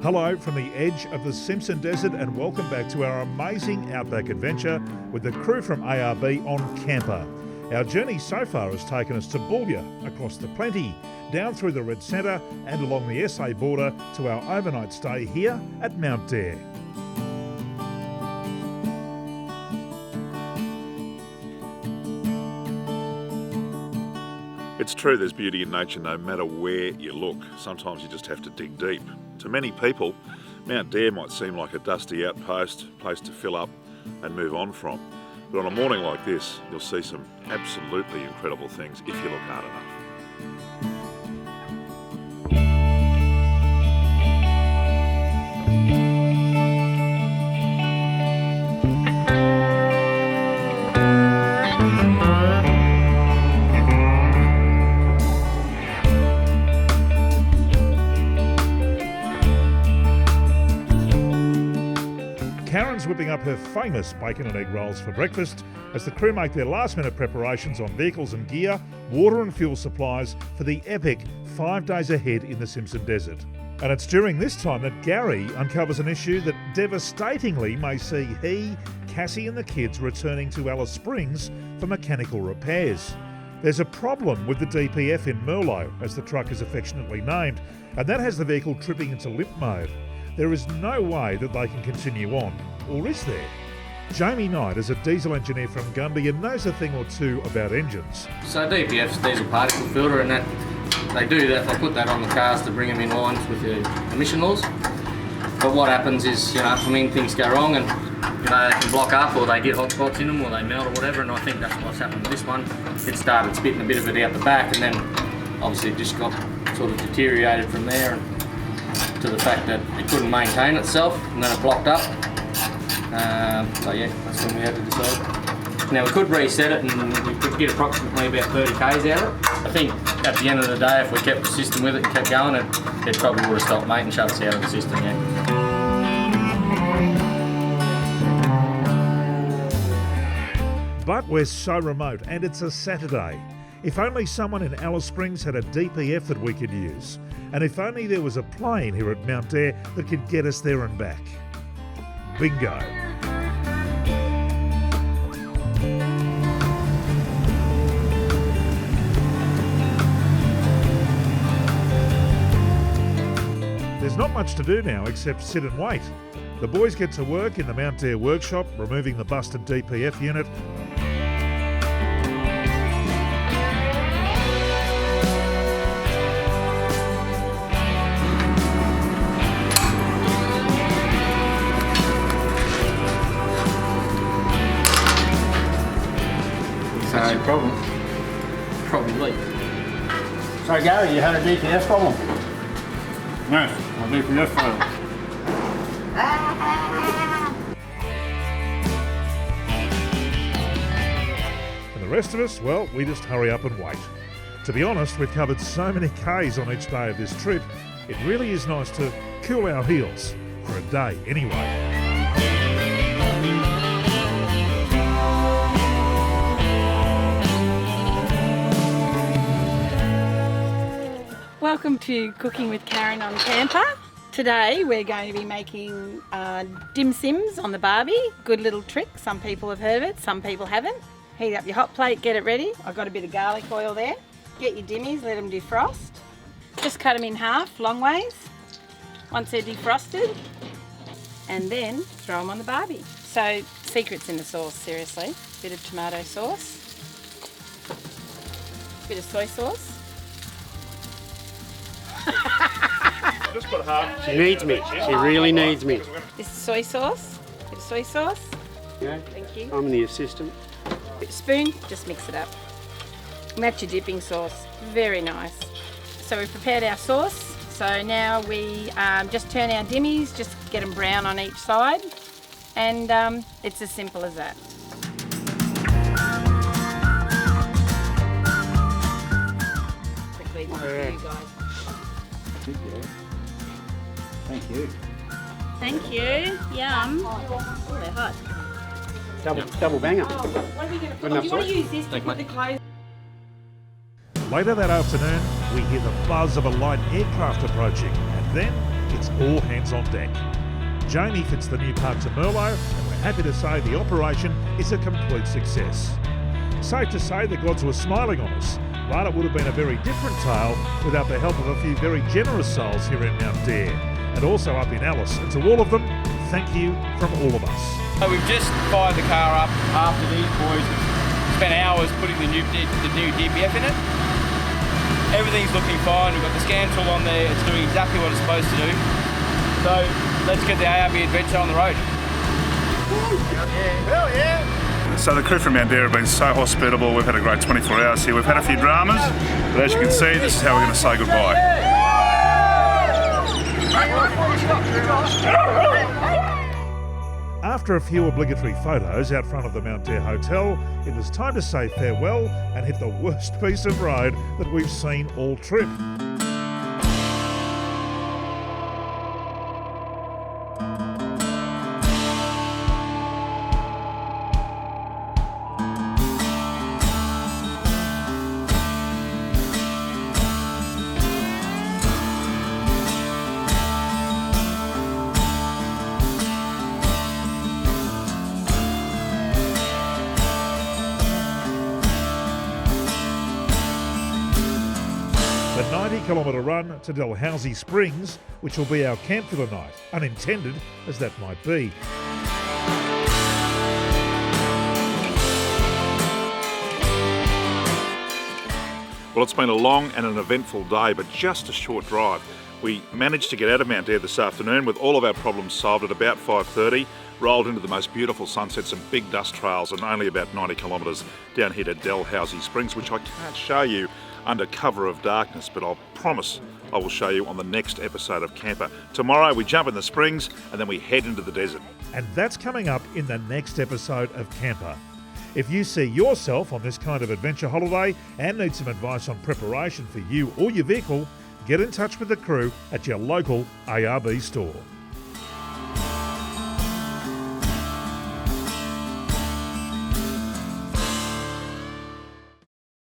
Hello from the edge of the Simpson Desert and welcome back to our amazing outback adventure with the crew from ARB on CAMPR. Our journey so far has taken us to Boulia, across the Plenty, down through the Red Centre and along the SA border to our overnight stay here at Mount Dare. It's true, there's beauty in nature no matter where you look. Sometimes you just have to dig deep. To many people, Mount Dare might seem like a dusty outpost, place to fill up and move on from. But on a morning like this, you'll see some absolutely incredible things if you look hard enough. Karen's whipping up her famous bacon and egg rolls for breakfast as the crew make their last-minute preparations on vehicles and gear, water and fuel supplies for the epic 5 days ahead in the Simpson Desert. And it's during this time that Gary uncovers an issue that devastatingly may see he, Cassie and the kids returning to Alice Springs for mechanical repairs. There's a problem with the DPF in Merlot, as the truck is affectionately named, and that has the vehicle tripping into limp mode. There is no way that they can continue on, or is there? Jamie Knight is a diesel engineer from Gumby and knows a thing or two about engines. So DPF's diesel particle filter, and that they do that, they put that on the cars to bring them in lines with the emission laws. But what happens is, things go wrong and they can block up or they get hot spots in them or they melt or whatever, and I think that's what's happened with this one. It started spitting a bit of it out the back and then obviously it just got sort of deteriorated from there. And to the fact that it couldn't maintain itself and then it blocked up. That's when we had to decide. Now we could reset it and we could get approximately about 30 k's out of it. I think at the end of the day, if we kept the system with it and kept going, it probably would have stopped, mate, and shut us out of the system, yeah. But we're so remote and it's a Saturday. If only someone in Alice Springs had a DPF that we could use. And if only there was a plane here at Mount Dare that could get us there and back. Bingo. There's not much to do now except sit and wait. The boys get to work in the Mount Dare workshop, removing the busted DPF unit. What's your problem? Probably leak. So Gary, you had a DPF problem? Yes, a DPF failed. And the rest of us, well, we just hurry up and wait. To be honest, we've covered so many Ks on each day of this trip, it really is nice to cool our heels, for a day anyway. Welcome to Cooking with Karen on CAMPR. Today we're going to be making dim sims on the barbie. Good little trick, some people have heard of it, some people haven't. Heat up your hot plate, get it ready. I've got a bit of garlic oil there. Get your dimmies, let them defrost. Just cut them in half, long ways, once they're defrosted. And then throw them on the barbie. So, secrets in the sauce, seriously. Bit of tomato sauce. Bit of soy sauce. Just put half. She needs me. She really needs me. This is soy sauce. Bit of soy sauce. Yeah. Thank you. I'm the assistant. Bit of spoon, just mix it up. And that's your dipping sauce. Very nice. So we've prepared our sauce. So now we just turn our dimmies, just get them brown on each side. And it's as simple as that. Quickly, one for you guys. Thank you. Thank you. Yum. Oh, they're hot. Double banger. Oh, what are we going to put? Enough Do you want to sauce? use this to put the clothes? Later that afternoon, we hear the buzz of a light aircraft approaching, and then it's all hands on deck. Jamie fits the new part to Merlot, and we're happy to say the operation is a complete success. Safe to say the gods were smiling on us, but it would have been a very different tale without the help of a few very generous souls here in Mount Dare, and also up in Alice. And to all of them, thank you from all of us. So we've just fired the car up after these boys spent hours putting the new DPF in it. Everything's looking fine. We've got the scan tool on there. It's doing exactly what it's supposed to do. So let's get the ARB adventure on the road. Hell yeah! So the crew from Mount Dare have been so hospitable. We've had a great 24 hours here. We've had a few dramas, but as you can see, this is how we're going to say goodbye. After a few obligatory photos out front of the Mount Dare Hotel, it was time to say farewell and hit the worst piece of road that we've seen all trip. The 90-kilometre run to Dalhousie Springs, which will be our camp for the night, unintended as that might be. Well, it's been a long and an eventful day, but just a short drive. We managed to get out of Mount Dare this afternoon with all of our problems solved at about 5:30, rolled into the most beautiful sunsets and big dust trails, and only about 90 kilometres down here to Dalhousie Springs, which I can't show you under cover of darkness, but I'll promise I will show you on the next episode of CAMPR. Tomorrow we jump in the springs and then we head into the desert. And that's coming up in the next episode of CAMPR. If you see yourself on this kind of adventure holiday and need some advice on preparation for you or your vehicle, get in touch with the crew at your local ARB store.